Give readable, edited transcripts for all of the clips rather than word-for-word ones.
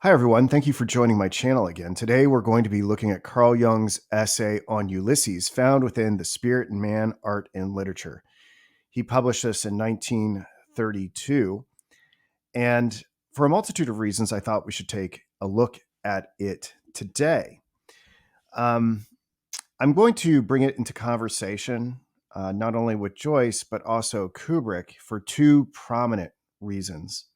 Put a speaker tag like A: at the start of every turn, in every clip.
A: Hi, everyone. Thank you for joining my channel again. Today, we're going to be looking at Carl Jung's essay on Ulysses, found within The Spirit in Man, Art, and Literature. He published this in 1932. And for a multitude of reasons, I thought we should take a look at it today. Um, I'm going to bring it into conversation, not only with Joyce, but also Kubrick, for two prominent reasons.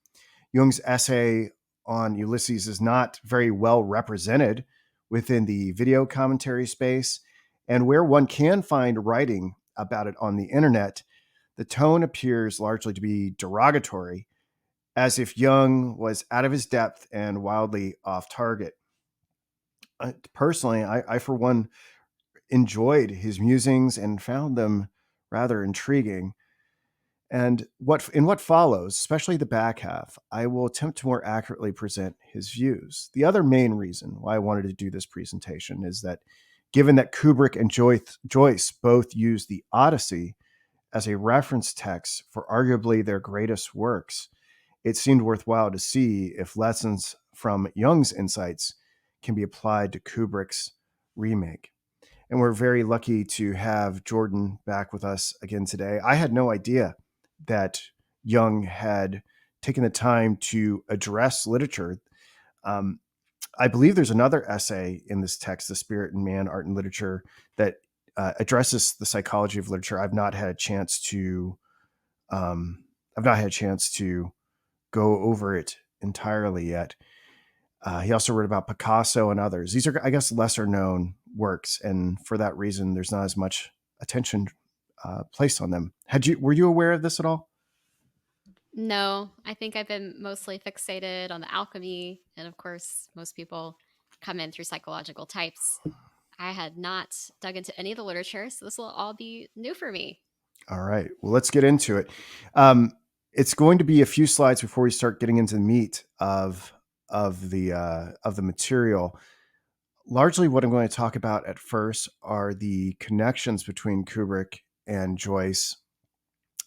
A: Jung's essay on Ulysses is not very well represented within the video commentary space. And where one can find writing about it on the internet, the tone appears largely to be derogatory, as if Jung was out of his depth and wildly off target. Personally, I for one enjoyed his musings and found them rather intriguing. And what follows, especially the back half, I will attempt to more accurately present his views. The other main reason why I wanted to do this presentation is that given that Kubrick and Joyce both use the Odyssey as a reference text for arguably their greatest works, it seemed worthwhile to see if lessons from Jung's insights can be applied to Kubrick's remake. And we're very lucky to have Jordan back with us again today. I had no idea that Jung had taken the time to address literature. Um, I believe there's another essay in this text, "The Spirit in Man, Art and Literature," that addresses the psychology of literature. I've not had a chance to. I've not had a chance to go over it entirely yet. He also wrote about Picasso and others. These are, I guess, lesser known works, and for that reason, there's not as much attention placed on them. Were you aware of this at all?
B: No, I think I've been mostly fixated on the alchemy. And of course, most people come in through psychological types. I had not dug into any of the literature, so this will all be new for me.
A: All right. Well, let's get into it. Um, it's going to be a few slides before we start getting into the meat of the material. Largely, what I'm going to talk about at first are the connections between Kubrick and Joyce,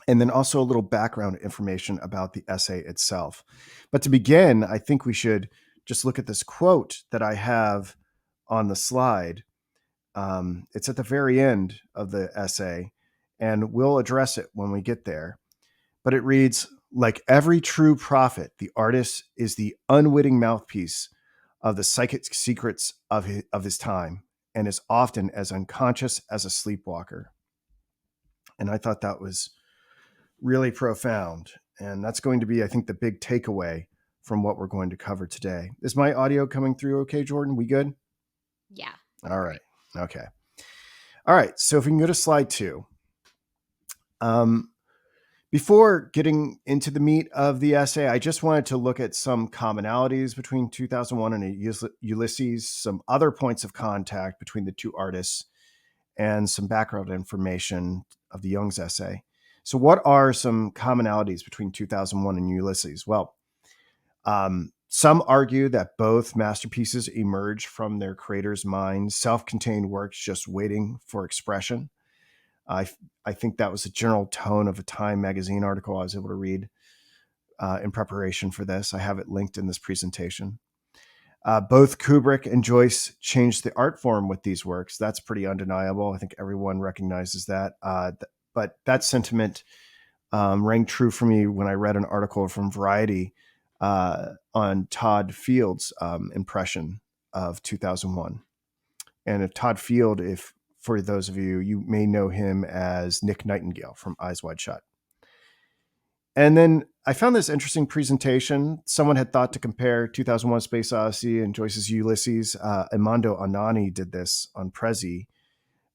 A: and then also a little background information about the essay itself. But to begin, I think we should just look at this quote that I have on the slide. It's at the very end of the essay, and we'll address it when we get there. But it reads, "Like every true prophet, the artist is the unwitting mouthpiece of the psychic secrets of his time and is often as unconscious as a sleepwalker." And I thought that was really profound. And that's going to be, I think, the big takeaway from what we're going to cover today. Is my audio coming through okay, Jordan? We good?
B: Yeah,
A: All right.
B: great.
A: Okay. All right. So if we can go to slide 2. Um, Before getting into the meat of the essay, I just wanted to look at some commonalities between 2001 and Ulysses, some other points of contact between the two artists, and some background information of the Jung's essay. So, what are some commonalities between 2001 and Ulysses? Well, some argue that both masterpieces emerge from their creators' minds, self contained works just waiting for expression. I, I think that was the general tone of a Time magazine article I was able to read in preparation for this. I have it linked in this presentation. Both Kubrick and Joyce changed the art form with these works. That's pretty undeniable. I think everyone recognizes that. But that sentiment rang true for me when I read an article from Variety on Todd Field's impression of 2001. And if Todd Field, if for those of you, you may know him as Nick Nightingale from Eyes Wide Shut. And then I found this interesting presentation. Someone had thought to compare 2001 Space Odyssey and Joyce's Ulysses. Armando Anani did this on Prezi.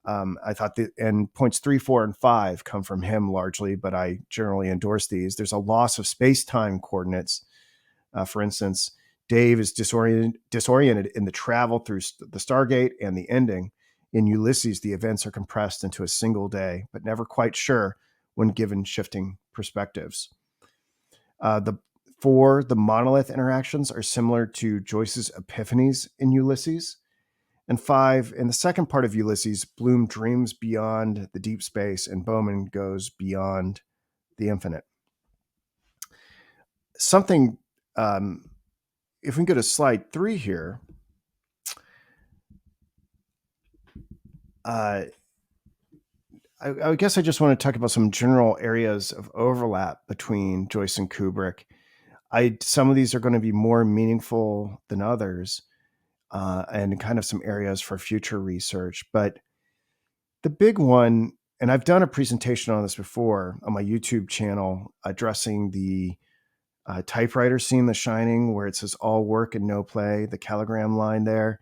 A: I thought that, and points 3, 4, and 5 come from him largely, but I generally endorse these. There's a loss of space time coordinates. For instance, Dave is disoriented in the travel through the Stargate and the ending. In Ulysses, the events are compressed into a single day, but never quite sure when given shifting perspectives. The the monolith interactions are similar to Joyce's epiphanies in Ulysses. And 5, in the second part of Ulysses, Bloom dreams beyond the deep space and Bowman goes beyond the infinite. Something if we can go to slide 3 here, I guess I just want to talk about some general areas of overlap between Joyce and Kubrick. Some of these are going to be more meaningful than others, and kind of some areas for future research. But the big one, and I've done a presentation on this before on my YouTube channel, addressing the typewriter scene, The Shining, where it says all work and no play, the calogram line there.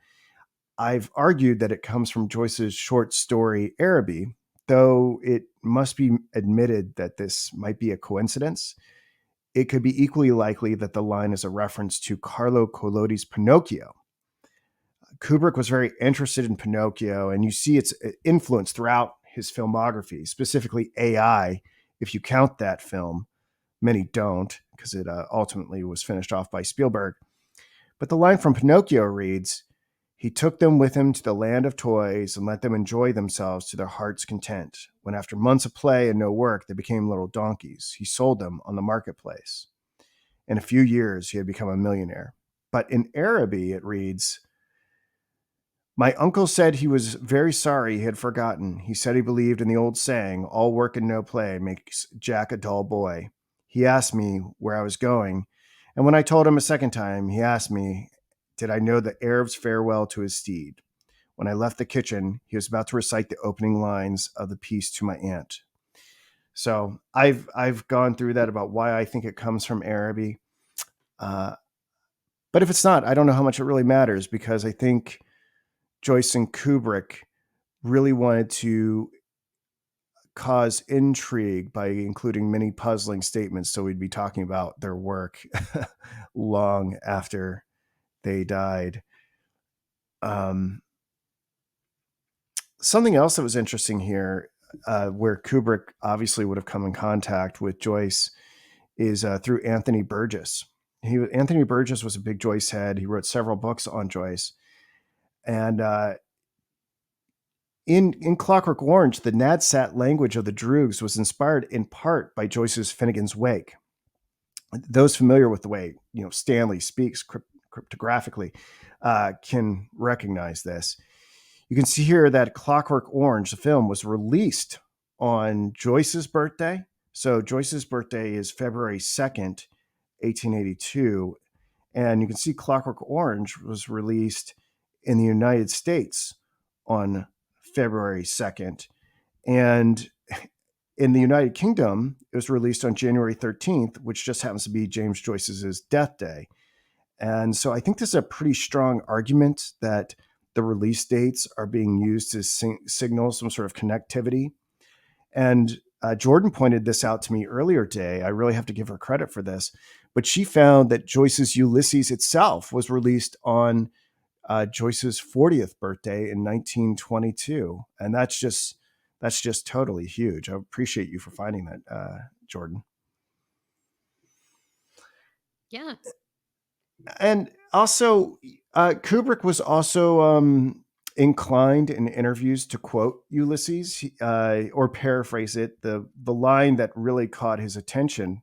A: I've argued that it comes from Joyce's short story Araby, though it must be admitted that this might be a coincidence. It could be equally likely that the line is a reference to Carlo Collodi's Pinocchio. Kubrick was very interested in Pinocchio, and you see its influence throughout his filmography, specifically AI, if you count that film. Many don't, because it ultimately was finished off by Spielberg. But the line from Pinocchio reads, "He took them with him to the land of toys and let them enjoy themselves to their heart's content. When after months of play and no work, they became little donkeys, he sold them on the marketplace. In a few years, he had become a millionaire." But in Araby, it reads, "My uncle said he was very sorry he had forgotten. He said he believed in the old saying, all work and no play makes Jack a dull boy. He asked me where I was going, and when I told him a second time, he asked me, did I know the Arab's farewell to his steed? When I left the kitchen, he was about to recite the opening lines of the piece to my aunt." So I've gone through that about why I think it comes from Araby. But if it's not, I don't know how much it really matters, because I think Joyce and Kubrick really wanted to cause intrigue by including many puzzling statements, so we'd be talking about their work long after they died. Something else that was interesting here, where Kubrick obviously would have come in contact with Joyce, is through Anthony Burgess. Anthony Burgess was a big Joyce head. He wrote several books on Joyce. And in Clockwork Orange, the Nadsat language of the Droogs was inspired in part by Joyce's Finnegan's Wake. Those familiar with the way Stanley speaks cryptographically can recognize this. You can see here that Clockwork Orange, the film, was released on Joyce's birthday. So Joyce's birthday is February 2nd, 1882. And you can see Clockwork Orange was released in the United States on February 2nd. And in the United Kingdom, it was released on January 13th, which just happens to be James Joyce's death day. And so I think this is a pretty strong argument that the release dates are being used to signal some sort of connectivity. And Jordan pointed this out to me earlier today. I really have to give her credit for this. But she found that Joyce's Ulysses itself was released on Joyce's 40th birthday in 1922. And that's just totally huge. I appreciate you for finding that, Jordan.
B: Yeah.
A: And also, Kubrick was also inclined in interviews to quote Ulysses, or paraphrase it. The line that really caught his attention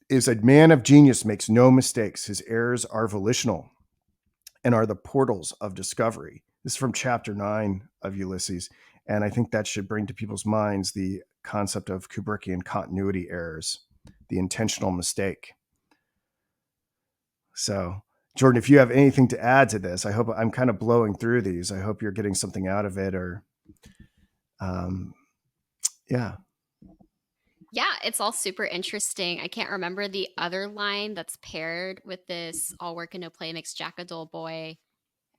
A: is, "A man of genius makes no mistakes. His errors are volitional and are the portals of discovery." This is from chapter 9 of Ulysses. And I think that should bring to people's minds the concept of Kubrickian continuity errors, the intentional mistake. So, Jordan, if you have anything to add to this, I hope I'm kind of blowing through these. I hope you're getting something out of it, or, yeah.
B: Yeah, it's all super interesting. I can't remember the other line that's paired with this all work and no play makes Jack a dull boy.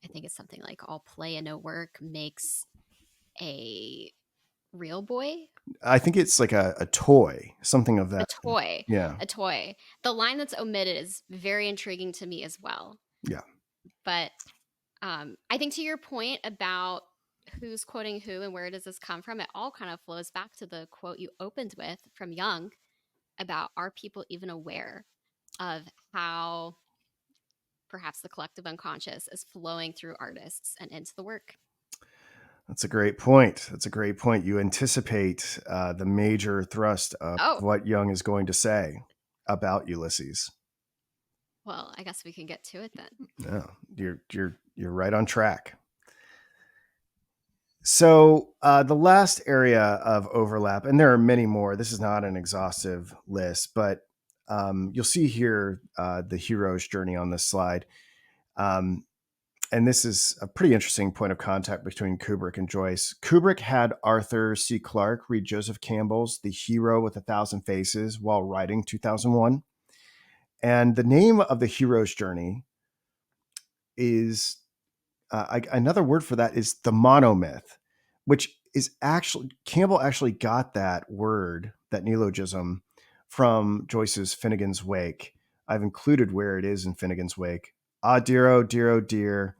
B: I think it's something like all play and no work makes a real boy.
A: I think it's like a toy, something of that.
B: A toy.
A: Yeah.
B: A toy. The line that's omitted is very intriguing to me as well.
A: Yeah.
B: But I think to your point about who's quoting who and where does this come from, it all kind of flows back to the quote you opened with from Jung about, are people even aware of how perhaps the collective unconscious is flowing through artists and into the work?
A: That's a great point. You anticipate the major thrust of what Jung is going to say about Ulysses.
B: Well, I guess we can get to it then.
A: No, you're right on track. So the last area of overlap, and there are many more. This is not an exhaustive list, but you'll see here the hero's journey on this slide. Um, and this is a pretty interesting point of contact between Kubrick and Joyce. Kubrick had Arthur C. Clarke read Joseph Campbell's The Hero with a Thousand Faces while writing 2001. And the name of the hero's journey is another word for that is the monomyth, which is actually Campbell actually got that word, that neologism, from Joyce's Finnegan's Wake. I've included where it is in Finnegan's Wake. Ah, dear, oh, dear, oh, dear.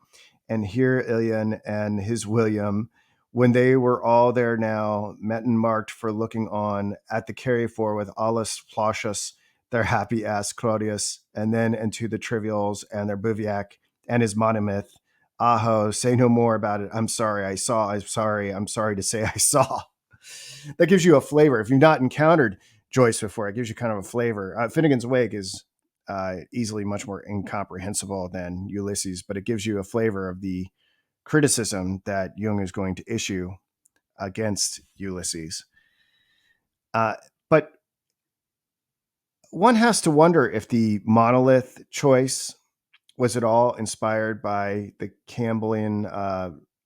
A: And here Ilian and his William, when they were all there now, met and marked for looking on at the Carryfor with Aulus Plautius, their happy ass Claudius, and then into the trivials and their bivouac and his monomyth. Aho, say no more about it. I'm sorry, I saw. I'm sorry to say I saw. That gives you a flavor. If you've not encountered Joyce before, it gives you kind of a flavor. Finnegan's Wake is easily much more incomprehensible than Ulysses, but it gives you a flavor of the criticism that Jung is going to issue against Ulysses. But one has to wonder if the monolith choice was at all inspired by the Campbellian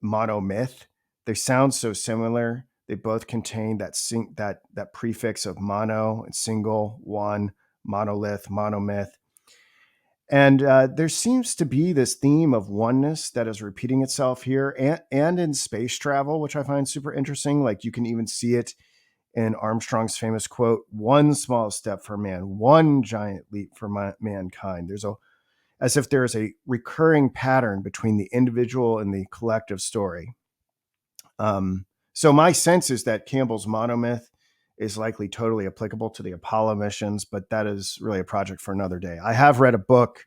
A: monomyth. They sound so similar. They both contain that prefix of mono and single, one, monolith, monomyth. And there seems to be this theme of oneness that is repeating itself here and in space travel, which I find super interesting. Like you can even see it in Armstrong's famous quote, "One small step for man, one giant leap for mankind." As if there is a recurring pattern between the individual and the collective story. So my sense is that Campbell's monomyth is likely totally applicable to the Apollo missions, but that is really a project for another day. I have read a book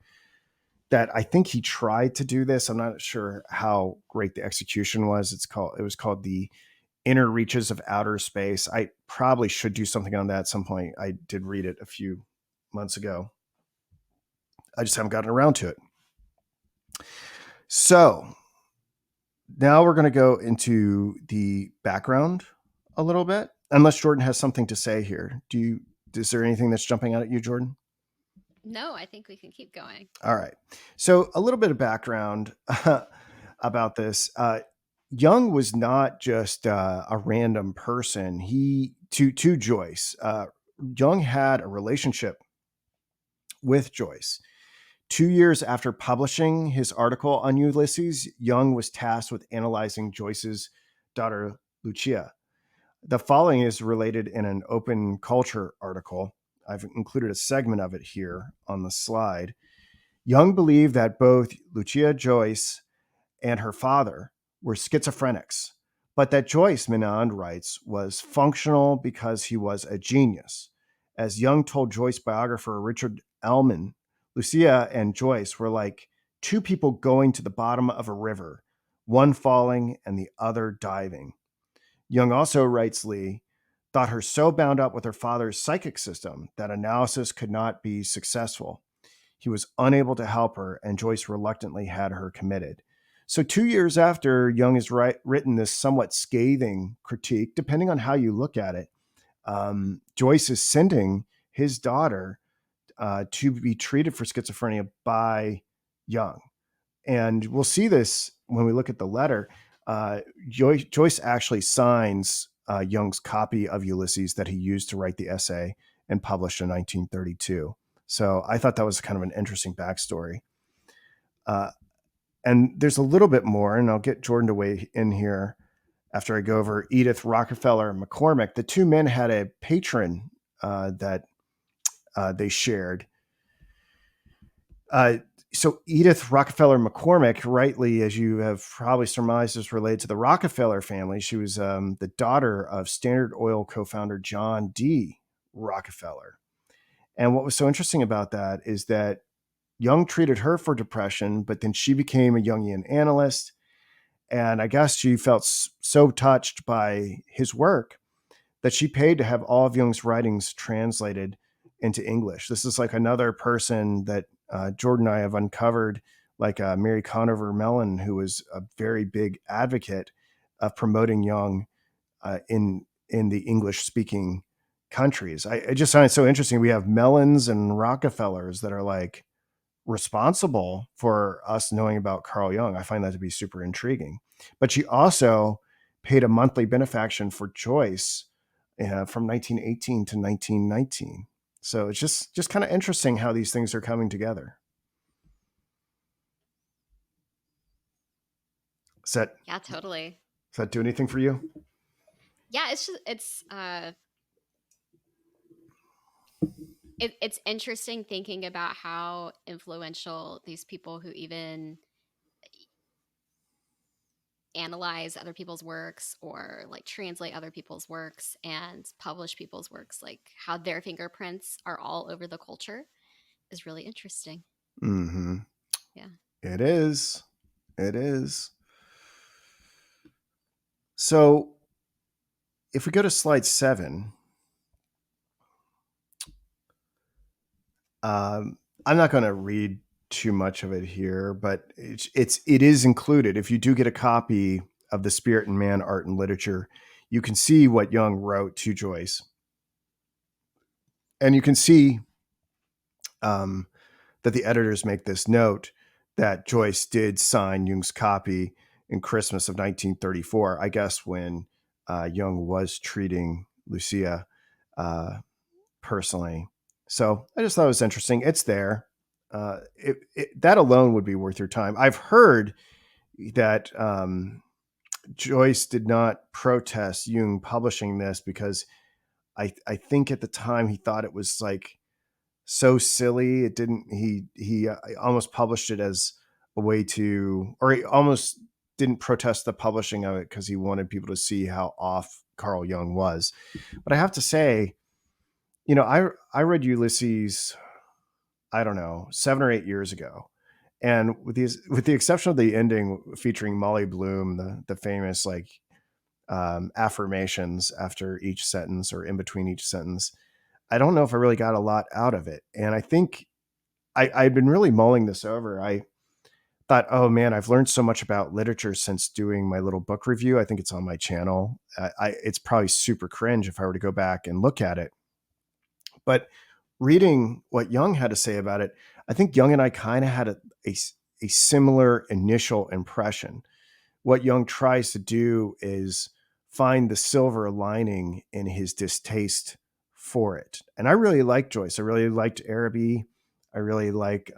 A: that I think he tried to do this. I'm not sure how great the execution was. It was called The Inner Reaches of Outer Space. I probably should do something on that at some point. I did read it a few months ago. I just haven't gotten around to it. So now we're going to go into the background a little bit, unless Jordan has something to say here. Is there anything that's jumping out at you, Jordan?
B: No, I think we can keep going.
A: All right. So a little bit of background about this. Jung was not just a random person. To Joyce, Jung had a relationship with Joyce. 2 years after publishing his article on Ulysses, Jung was tasked with analyzing Joyce's daughter, Lucia. The following is related in an open culture article. I've included a segment of it here on the slide. Jung believed that both Lucia Joyce and her father were schizophrenics, but that Joyce, Menand writes, was functional because he was a genius. As Jung told Joyce biographer Richard Ellman, Lucia and Joyce were like two people going to the bottom of a river, one falling and the other diving. Jung also writes Lee, thought her so bound up with her father's psychic system that analysis could not be successful. He was unable to help her, and Joyce reluctantly had her committed. So 2 years after Jung has written this somewhat scathing critique, depending on how you look at it, Joyce is sending his daughter to be treated for schizophrenia by Jung. And we'll see this when we look at the letter. Joyce actually signs Jung's copy of Ulysses that he used to write the essay and published in 1932. So I thought that was kind of an interesting backstory. And there's a little bit more, and I'll get Jordan to weigh in here after I go over Edith, Rockefeller, and McCormick. The two men had a patron that they shared. So Edith Rockefeller McCormick, rightly, as you have probably surmised, is related to the Rockefeller family. She was the daughter of Standard Oil co-founder John D. Rockefeller. And what was so interesting about that is that Jung treated her for depression, but then she became a Jungian analyst. And I guess she felt so touched by his work that she paid to have all of Jung's writings translated into English. This is like another person that Jordan and I have uncovered, like Mary Conover Mellon, who was a very big advocate of promoting Jung in the English speaking countries. I just find it so interesting. We have Mellons and Rockefellers that are like responsible for us knowing about Carl Jung. I find that to be super intriguing. But she also paid a monthly benefaction for Joyce from 1918 to 1919. So it's just kind of interesting how these things are coming together. Does that,
B: Yeah, totally.
A: does that do anything for you?
B: Yeah, it's interesting thinking about how influential these people who even analyze other people's works or like translate other people's works and publish people's works, like how their fingerprints are all over the culture, is really interesting.
A: Mm-hmm.
B: Yeah.
A: It is. It is. So if we go to slide 7, I'm not going to read too much of it here, but it is included. If you do get a copy of The Spirit in Man, Art and Literature, you can see what Jung wrote to Joyce, and you can see that the editors make this note that Joyce did sign Jung's copy in Christmas of 1934, I guess when Jung was treating Lucia personally. So I just thought it was interesting. It's there. That alone would be worth your time. I've heard that Joyce did not protest Jung publishing this because I think at the time he thought it was like so silly. It didn't. He almost published it as a way to, or he almost didn't protest the publishing of it because he wanted people to see how off Carl Jung was. But I have to say, I read Ulysses, I don't know, 7 or 8 years ago, and with the exception of the ending featuring Molly Bloom, the famous like affirmations after each sentence or in between each sentence, I don't know if I really got a lot out of it. And I think I'd been really mulling this over. I thought, oh man, I've learned so much about literature since doing my little book review. I think it's on my channel. It's probably super cringe if I were to go back and look at it. But reading what Jung had to say about it, I think Jung and I kind of had a similar initial impression. What Jung tries to do is find the silver lining in his distaste for it. And I really like Joyce. I really liked Araby. I really like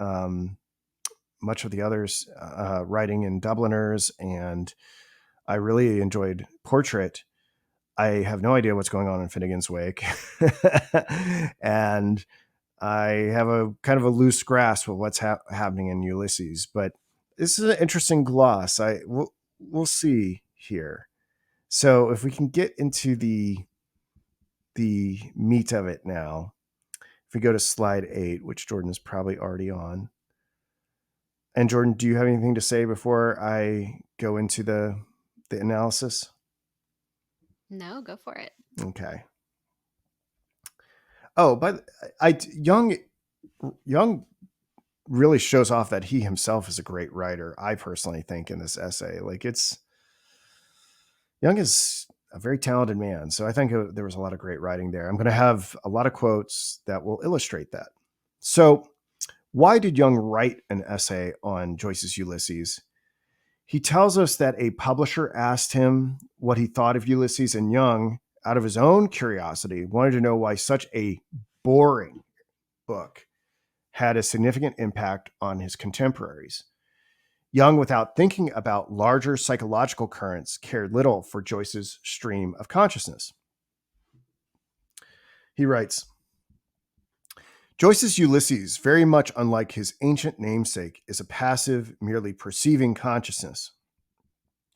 A: much of the others writing in Dubliners, and I really enjoyed Portrait. I have no idea what's going on in Finnegan's Wake. And I have a kind of a loose grasp of what's happening in Ulysses, but this is an interesting gloss. We'll see here. So if we can get into the meat of it now, if we go to slide 8, which Jordan is probably already on. And Jordan, do you have anything to say before I go into the analysis?
B: No, go for it.
A: Okay. Oh, but Jung really shows off that he himself is a great writer. I personally think in this essay, like Jung is a very talented man. So I think there was a lot of great writing there. I'm going to have a lot of quotes that will illustrate that. So why did Jung write an essay on Joyce's Ulysses? He tells us that a publisher asked him what he thought of Ulysses, and Jung, out of his own curiosity, wanted to know why such a boring book had a significant impact on his contemporaries. Jung, without thinking about larger psychological currents, cared little for Joyce's stream of consciousness. He writes, Joyce's Ulysses, very much unlike his ancient namesake, is a passive, merely perceiving consciousness.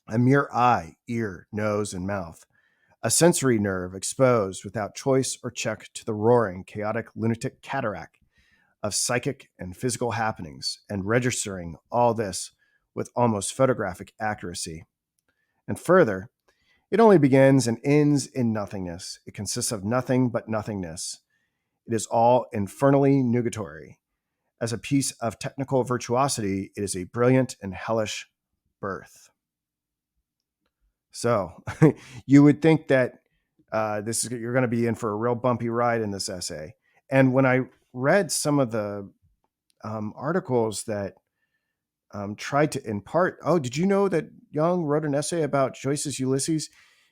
A: A mere eye, ear, nose, and mouth. A sensory nerve exposed without choice or check to the roaring, chaotic, lunatic cataract of psychic and physical happenings, and registering all this with almost photographic accuracy. And further, it only begins and ends in nothingness. It consists of nothing but nothingness. It is all infernally nugatory, As a piece of technical virtuosity, it is a brilliant and hellish birth. So you would think that you're going to be in for a real bumpy ride in this essay. And when I read some of the articles that tried to impart, oh, did you know that Jung wrote an essay about Joyce's Ulysses?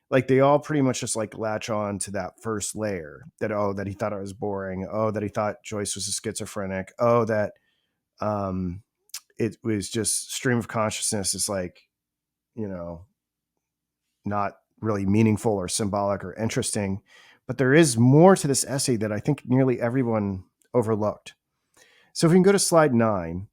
A: Like they all pretty much just like latch on to that first layer that, oh, that he thought it was boring. Oh, that he thought Joyce was a schizophrenic. Oh, that um, it was just stream of consciousness is like, you know, not really meaningful or symbolic or interesting. But there is more to this essay that I think nearly everyone overlooked. So if we can go to slide 9.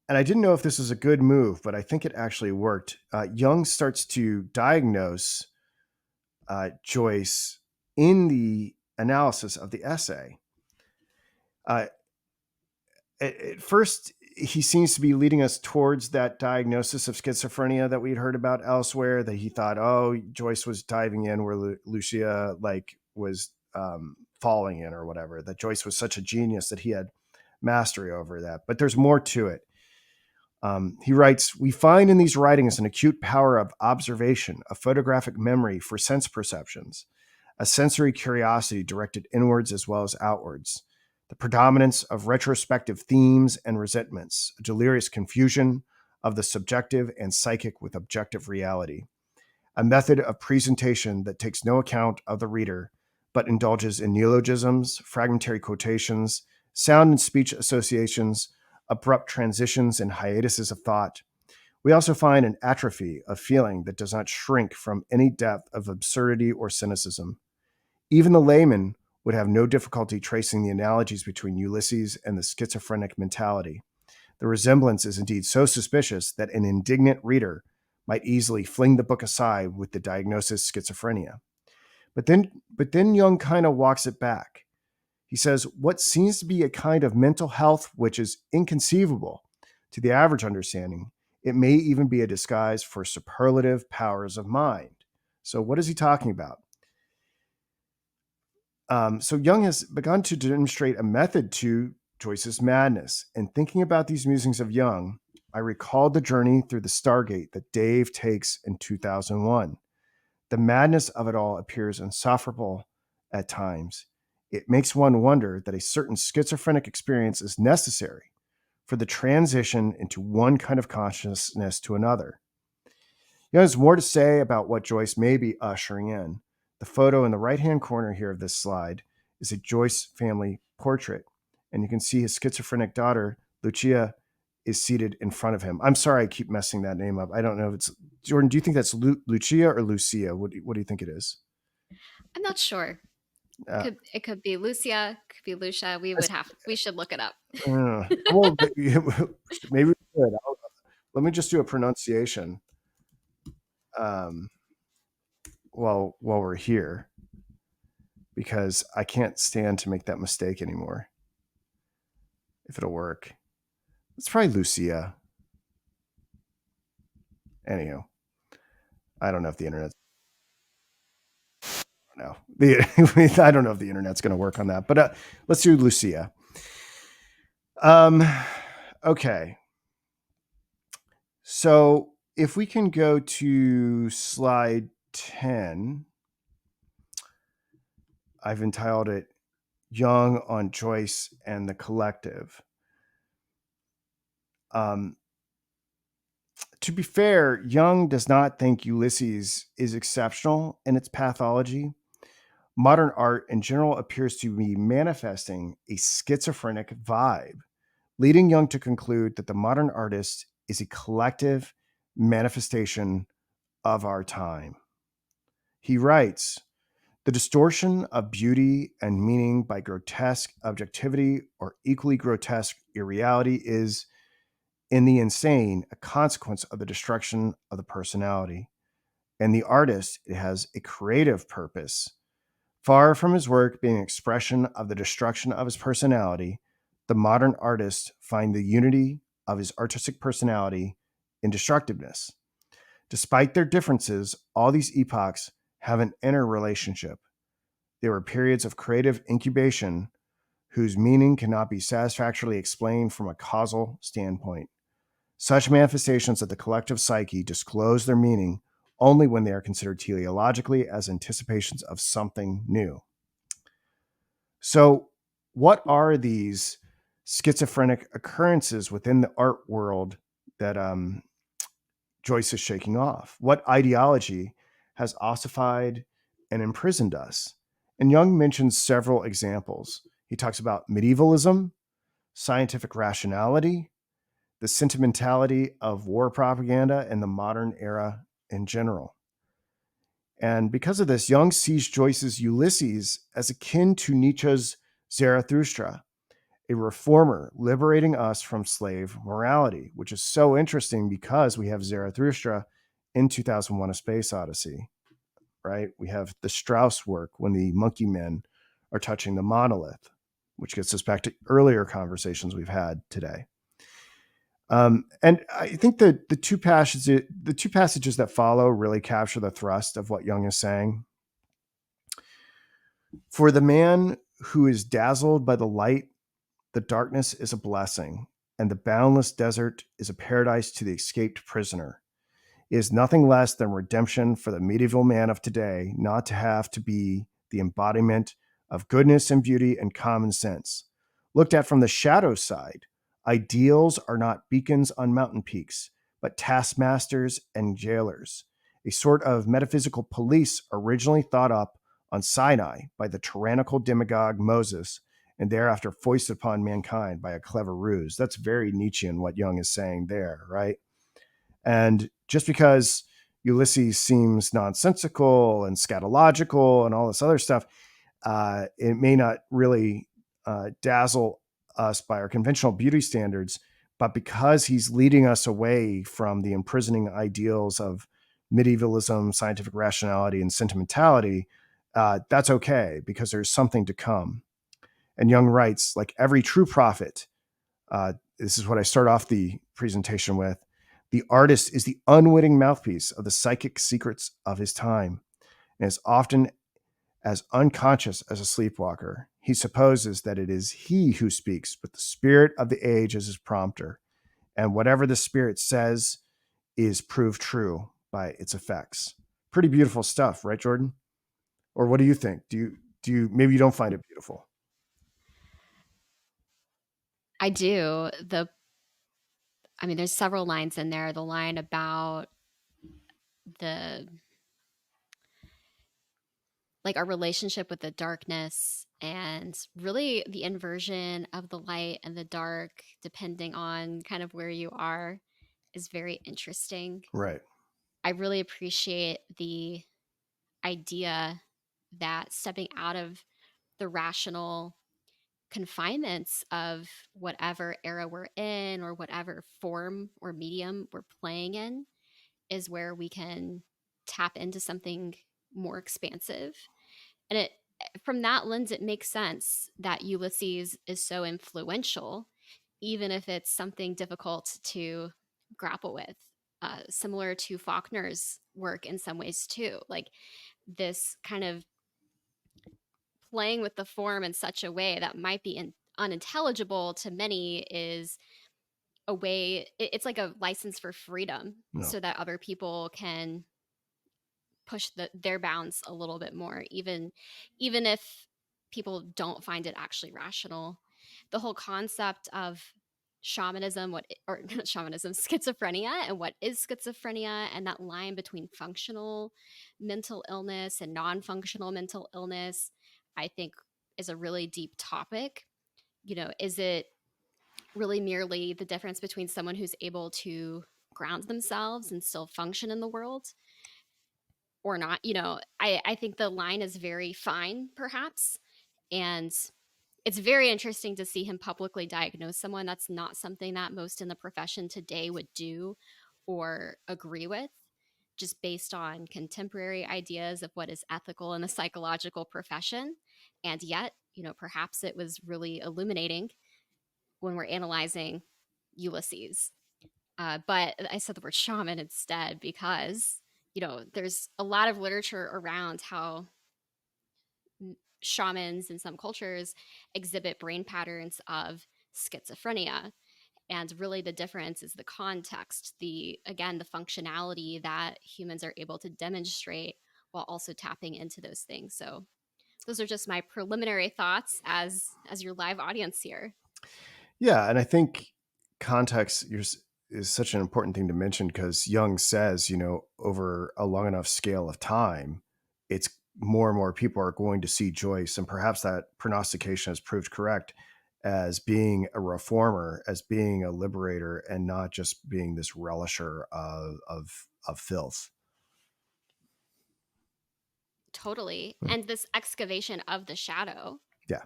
A: And I didn't know if this was a good move, but I think it actually worked. Jung starts to diagnose Joyce in the analysis of the essay. At first, he seems to be leading us towards that diagnosis of schizophrenia that we'd heard about elsewhere, that he thought, oh, Joyce was diving in where Lucia like was falling in or whatever, that Joyce was such a genius that he had mastery over that. But there's more to it. He writes, we find in these writings an acute power of observation, a photographic memory for sense perceptions, a sensory curiosity directed inwards as well as outwards, the predominance of retrospective themes and resentments, a delirious confusion of the subjective and psychic with objective reality, a method of presentation that takes no account of the reader, but indulges in neologisms, fragmentary quotations, sound and speech associations, abrupt transitions and hiatuses of thought. We also find an atrophy of feeling that does not shrink from any depth of absurdity or cynicism. Even the layman would have no difficulty tracing the analogies between Ulysses and the schizophrenic mentality. The resemblance is indeed so suspicious that an indignant reader might easily fling the book aside with the diagnosis schizophrenia. But then Jung kind of walks it back. He says, what seems to be a kind of mental health which is inconceivable to the average understanding, it may even be a disguise for superlative powers of mind. So what is he talking about? So Jung has begun to demonstrate a method to Joyce's madness. And thinking about these musings of Jung, I recalled the journey through the Stargate that Dave takes in 2001. The madness of it all appears insufferable at times. It makes one wonder that a certain schizophrenic experience is necessary for the transition into one kind of consciousness to another. There's more to say about what Joyce may be ushering in. The photo in the right-hand corner here of this slide is a Joyce family portrait, and you can see his schizophrenic daughter, Lucia, is seated in front of him. I'm sorry I keep messing that name up. I don't know if it's Jordan. Do you think that's Lucia or Lucia? What do you think it is?
B: I'm not sure. It could be Lucia, could be Lucia. We should look it up.
A: Well, maybe we could. Let me just do a pronunciation while we're here, because I can't stand to make that mistake anymore. If it'll work, it's probably Lucia. Anyhow, I don't know if the internet's no. I don't know if the internet's going to work on that, but let's do Lucia. Okay. So if we can go to slide 10, I've entitled it Jung on Joyce and the Collective. To be fair, Jung does not think Ulysses is exceptional in its pathology. Modern art in general appears to be manifesting a schizophrenic vibe, leading Jung to conclude that the modern artist is a collective manifestation of our time. He writes, the distortion of beauty and meaning by grotesque objectivity or equally grotesque irreality is, in the insane, a consequence of the destruction of the personality. In the artist, it has a creative purpose. Far from his work being an expression of the destruction of his personality, the modern artist finds the unity of his artistic personality in destructiveness. Despite their differences, all these epochs have an inner relationship. There were periods of creative incubation whose meaning cannot be satisfactorily explained from a causal standpoint. Such manifestations of the collective psyche disclose their meaning only when they are considered teleologically as anticipations of something new. So, what are these schizophrenic occurrences within the art world that Joyce is shaking off? What ideology has ossified and imprisoned us? And Jung mentions several examples. He talks about medievalism, scientific rationality, the sentimentality of war propaganda, and the modern era in general. And because of this, Jung sees Joyce's Ulysses as akin to Nietzsche's Zarathustra, a reformer liberating us from slave morality, which is so interesting because we have Zarathustra in 2001: A Space Odyssey, right? We have the Strauss work when the monkey men are touching the monolith, which gets us back to earlier conversations we've had today. And I think that the two passages that follow really capture the thrust of what Jung is saying. For the man who is dazzled by the light, the darkness is a blessing, and the boundless desert is a paradise to the escaped prisoner. It is nothing less than redemption for the medieval man of today not to have to be the embodiment of goodness and beauty and common sense. Looked at from the shadow side, ideals are not beacons on mountain peaks, but taskmasters and jailers, a sort of metaphysical police originally thought up on Sinai by the tyrannical demagogue Moses and thereafter foisted upon mankind by a clever ruse. That's very Nietzschean what Jung is saying there, right? And just because Ulysses seems nonsensical and scatological and all this other stuff, it may not really dazzle us by our conventional beauty standards, but because he's leading us away from the imprisoning ideals of medievalism, scientific rationality, and sentimentality, that's okay because there's something to come. And Jung writes, like every true prophet, this is what I start off the presentation with. The artist is the unwitting mouthpiece of the psychic secrets of his time and is often as unconscious as a sleepwalker. He supposes that it is he who speaks, but the spirit of the age is his prompter. And whatever the spirit says is proved true by its effects. Pretty beautiful stuff, right, Jordan? Or what do you think? Do you maybe you don't find it beautiful?
B: I do. I mean, there's several lines in there. The line about the like our relationship with the darkness and really the inversion of the light and the dark depending on kind of where you are is very interesting.
A: Right.
B: I really appreciate the idea that stepping out of the rational confinements of whatever era we're in or whatever form or medium we're playing in is where we can tap into something more expansive. And it from that lens, it makes sense that Ulysses is so influential, even if it's something difficult to grapple with. Similar to Faulkner's work in some ways too, like this kind of playing with the form in such a way that might be unintelligible to many is a way. It's like a license for freedom,
A: No.
B: so that other people can push their bounds a little bit more, even if people don't find it actually rational. The whole concept of shamanism, or not shamanism, schizophrenia, and what is schizophrenia, and that line between functional mental illness and non-functional mental illness, I think is a really deep topic. Is it really merely the difference between someone who's able to ground themselves and still function in the world or not? I think the line is very fine, perhaps. And it's very interesting to see him publicly diagnose someone. That's not something that most in the profession today would do or agree with, just based on contemporary ideas of what is ethical in the psychological profession. And yet, perhaps it was really illuminating when we're analyzing Ulysses. But I said the word shaman instead because, there's a lot of literature around how shamans in some cultures exhibit brain patterns of schizophrenia. And really the difference is the context, the functionality that humans are able to demonstrate while also tapping into those things. So those are just my preliminary thoughts as your live audience here.
A: Yeah, and I think context is such an important thing to mention because Jung says, over a long enough scale of time, it's more and more people are going to see Joyce, and perhaps that prognostication has proved correct as being a reformer, as being a liberator, and not just being this relisher of filth.
B: Totally. And this excavation of the shadow
A: Yeah.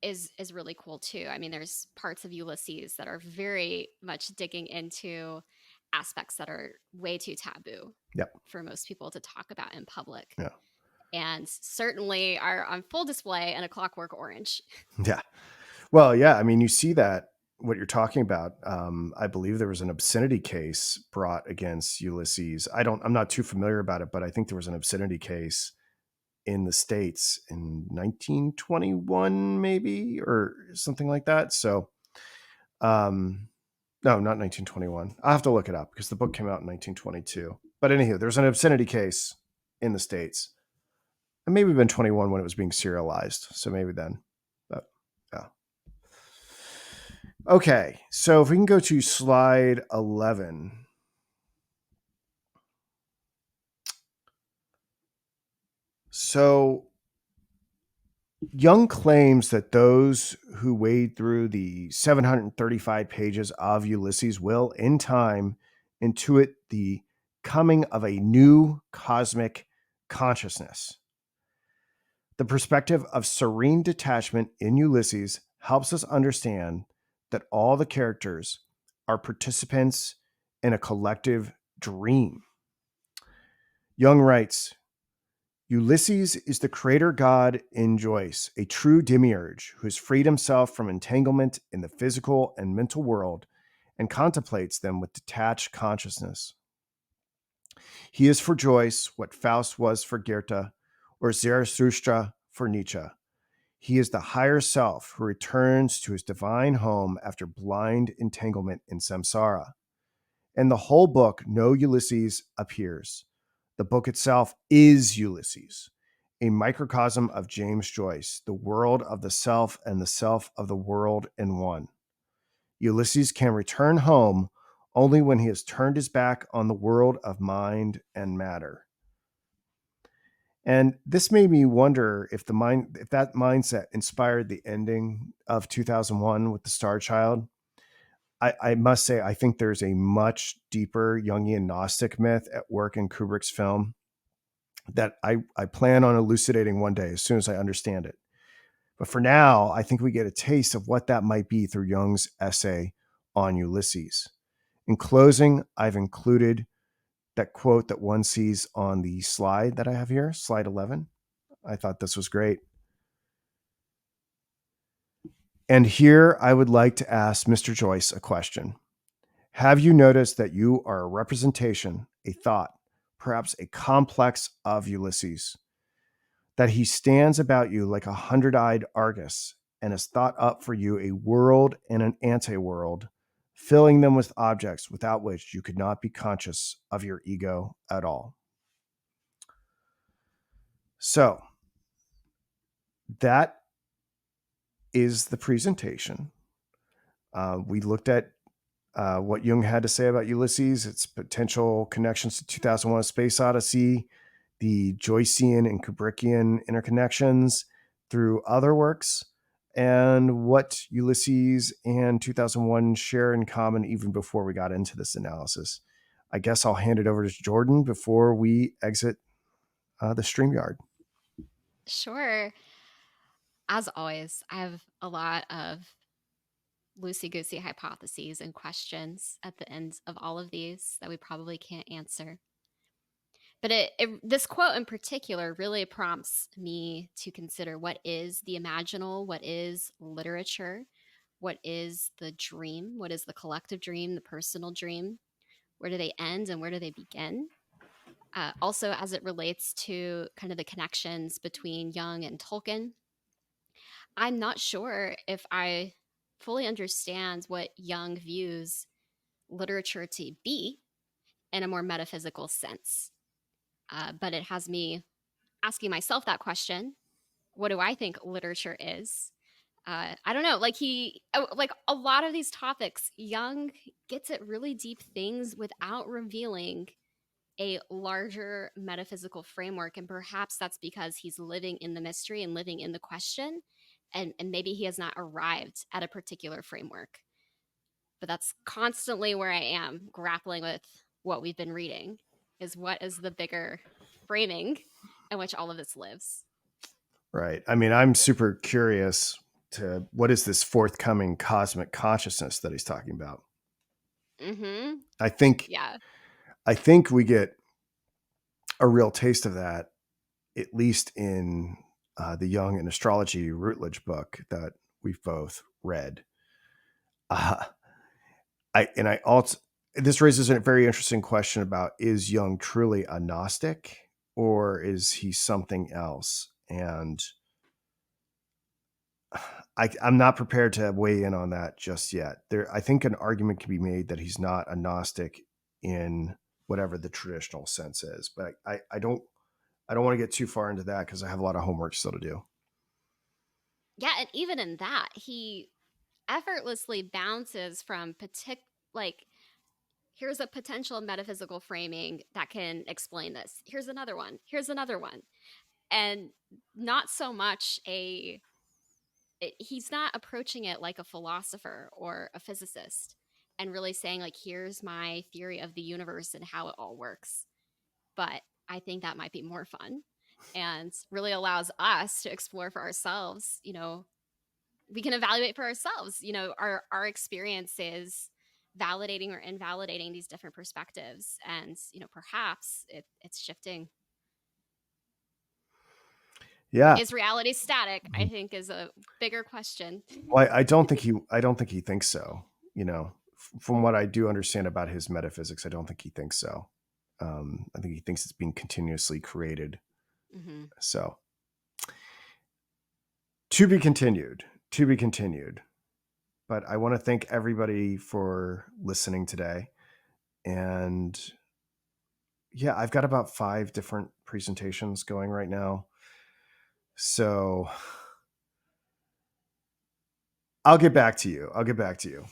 B: is really cool too. I mean, there's parts of Ulysses that are very much digging into aspects that are way too taboo
A: Yep.
B: for most people to talk about in public.
A: Yeah.
B: And certainly are on full display in A Clockwork Orange.
A: Yeah. Well, yeah. I mean, you see that what you're talking about. I believe there was an obscenity case brought against Ulysses. I'm not too familiar about it, but I think there was an obscenity case in the States in 1921, maybe, or something like that. So, no, not 1921. I'll have to look it up because the book came out in 1922. But anywho, there's an obscenity case in the States. And maybe been 21 when it was being serialized. So maybe then. But yeah. Okay. So if we can go to slide 11. So Jung claims that those who wade through the 735 pages of Ulysses will, in time, intuit the coming of a new cosmic consciousness. The perspective of serene detachment in Ulysses helps us understand that all the characters are participants in a collective dream. Jung writes, Ulysses is the creator god in Joyce, a true demiurge who has freed himself from entanglement in the physical and mental world and contemplates them with detached consciousness. He is for Joyce what Faust was for Goethe or Zarathustra for Nietzsche. He is the higher self who returns to his divine home after blind entanglement in samsara. In the whole book, no Ulysses appears. The book itself is Ulysses, a microcosm of James Joyce, the world of the self and the self of the world in one. Ulysses can return home only when he has turned his back on the world of mind and matter. And this made me wonder if that mindset inspired the ending of 2001 with the Star Child. I must say, I think there's a much deeper Jungian Gnostic myth at work in Kubrick's film that I plan on elucidating one day as soon as I understand it. But for now, I think we get a taste of what that might be through Jung's essay on Ulysses. In closing, I've included that quote that one sees on the slide that I have here, slide 11. I thought this was great. And here I would like to ask Mr. Joyce a question. Have you noticed that you are a representation, a thought, perhaps a complex of Ulysses? That he stands about you like a hundred-eyed Argus and has thought up for you a world and an anti-world, filling them with objects without which you could not be conscious of your ego at all. So that is the presentation. We looked at what Jung had to say about Ulysses, its potential connections to 2001: A Space Odyssey, the Joycean and Kubrickian interconnections through other works, and what Ulysses and 2001 share in common even before we got into this analysis. I guess I'll hand it over to Jordan before we exit the StreamYard.
B: Sure. As always, I have a lot of loosey goosey hypotheses and questions at the end of all of these that we probably can't answer. But this quote in particular really prompts me to consider what is the imaginal, what is literature, what is the dream, what is the collective dream, the personal dream, where do they end and where do they begin? Also, as it relates to kind of the connections between Jung and Tolkien, I'm not sure if I fully understand what Jung views literature to be in a more metaphysical sense. But it has me asking myself that question: what do I think literature is? I don't know. Like a lot of these topics, Jung gets at really deep things without revealing a larger metaphysical framework. And perhaps that's because he's living in the mystery and living in the question. And maybe he has not arrived at a particular framework. But that's constantly where I am grappling with what we've been reading, is what is the bigger framing in which all of this lives.
A: Right. I mean, I'm super curious to what is this forthcoming cosmic consciousness that he's talking about.
B: Mm-hmm.
A: I think
B: Yeah.
A: I think we get a real taste of that, at least in the Jung and Astrology Routledge book that we've both read. Uh, I also, this raises a very interesting question about, is Jung truly a Gnostic or is he something else? And I'm not prepared to weigh in on that just yet. I think an argument can be made that he's not a Gnostic in whatever the traditional sense is, but I don't want to get too far into that because I have a lot of homework still to do.
B: Yeah, and even in that, he effortlessly bounces from like, here's a potential metaphysical framing that can explain this. Here's another one. Here's another one. And not so much he's not approaching it like a philosopher or a physicist and really saying, like, here's my theory of the universe and how it all works. But I think that might be more fun and really allows us to explore for ourselves. We can evaluate for ourselves, our experiences, validating or invalidating these different perspectives. And, perhaps it's shifting.
A: Yeah.
B: Is reality static? I think is a bigger question.
A: Well, I don't think he thinks so. You know, from what I do understand about his metaphysics, I don't think he thinks so. I think he thinks it's being continuously created.
B: Mm-hmm.
A: So to be continued, to be continued. But I want to thank everybody for listening today. And yeah, I've got about 5 different presentations going right now. So I'll get back to you. I'll get back to you.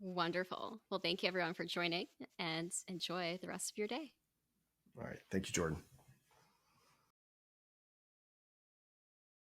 B: Wonderful. Well, thank you everyone for joining and enjoy the rest of your day.
A: All right. Thank you, Jordan.